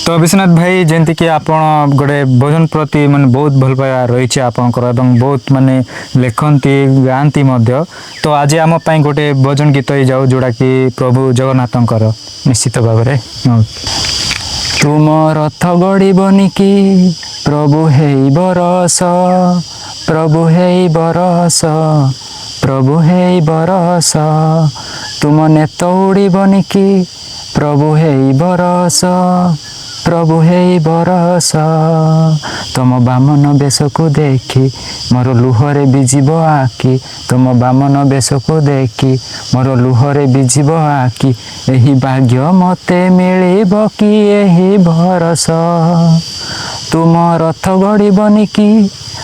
तो विश्वनाथ भाई जमती कि आप गोटे भजन प्रति माने बहुत भल पाइबा रही आपंकर बहुत माने लिखती गाँती तो आज आम गोटे भजन गीत ही जाऊ जोड़ा कि प्रभु जगन्नाथंकर निश्चित भाव में तुम रथ गड़बनी कि प्रभु हे बरस प्रभु हे बरस प्रभु हे बरस तुम नेत उड़बनी कि प्रभु हे बरस प्रभु हे बरस तुम बामन बेश को देखी मोर लुहरे बिजिब आखि तुम बामन बेश को देखी मोर लुहरे बिजिब आखि एही भाग्य मते मिलिब कि एही भरस तुम रथ गड़बनी कि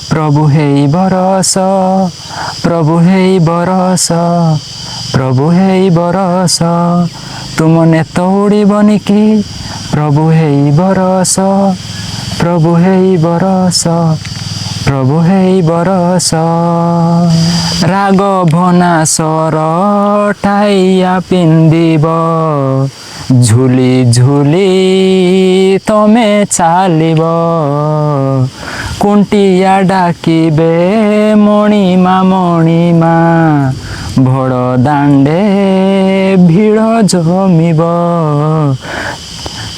प्रभु हे बरस प्रभु हे बरस प्रभु हे बरस तुम नेत उड़बनी कि प्रभु हे बरस प्रभु हे बरस प्रभु हे बरस राग भना सर ठाइया पिंदिब झुली झुली तमे चालिब कुंटिया डाकिबे मणिमा मणिमा भड़ दांडे भीड़ जमिब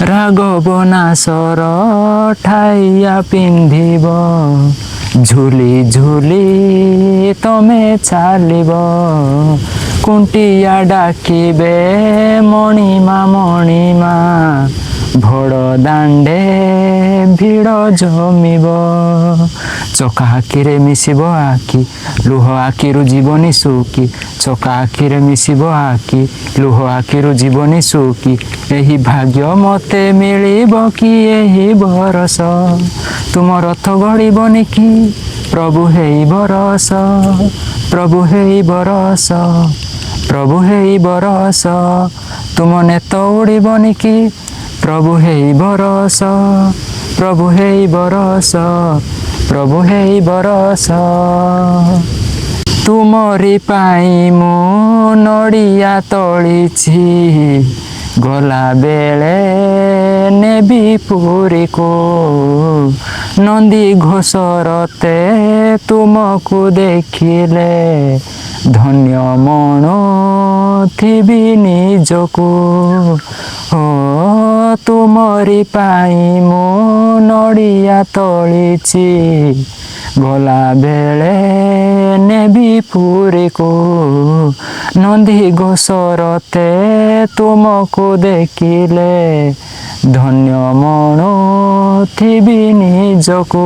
राघवना सर ठाइया पिंधिब झुली झुली तमे चालिब कुंटिया डाकिबे मणिमा मणिमा भड़ दांडे भीड़ जमिब चका आखिरे मिसिब आखि लुह आखिरु जीवनी सुखी चका आखिरे मिसिब आखि लुह आखिरु जीवनी सुखी एही भाग्य मते मिलिब कि एही बरस तुम रथ गड़बनी कि प्रभु हे बरस प्रभु हे बरस प्रभु हे बरस तुम नेत उड़बनी कि प्रभु हे बरस प्रभु हे बरस प्रभु हे बरस तुमरी पाई मु नड़िया तोलिछि गला बेले नेबी पुरी को नंदी घोषरते तुमको देखिले धन्य मनो थिबी निजको हो तुमरी पाई मु नड़िया तोलिछि गला बेले नेबी पुरी को नंदी घोषरते तुमको देखिले धन्य मनो थिबी निजको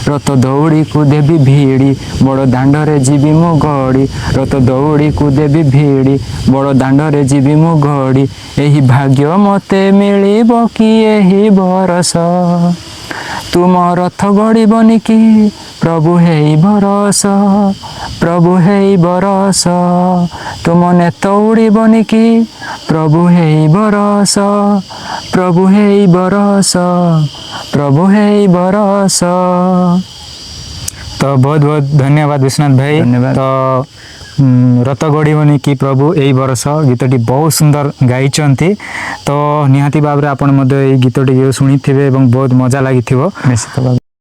रथ दौड़ी को देवी भिड़ी बड़ दांडरे जीवी मु गड़ी रथ दौड़ी को देवी भिड़ी बड़ दांडरे जीवी मु गड़ी एही भाग्य मते मिलिब कि एही बरस तुम रथ गड़बनी कि प्रभु हे बरस प्रभु हे बरस तुम नेत उड़बनी कि प्रभु हे बरस प्रभु हे बरस प्रभु हे बरस। तो बहुत बहुत धन्यवाद विश्वनाथ भाई। धन्यवाद। तो रथ गड़बनी कि प्रभु यही बरस गीतटी बहुत सुंदर गाई तो निहाती भाव में आप गीतटी शुणी थे बहुत मजा लगी निश्चित भाव।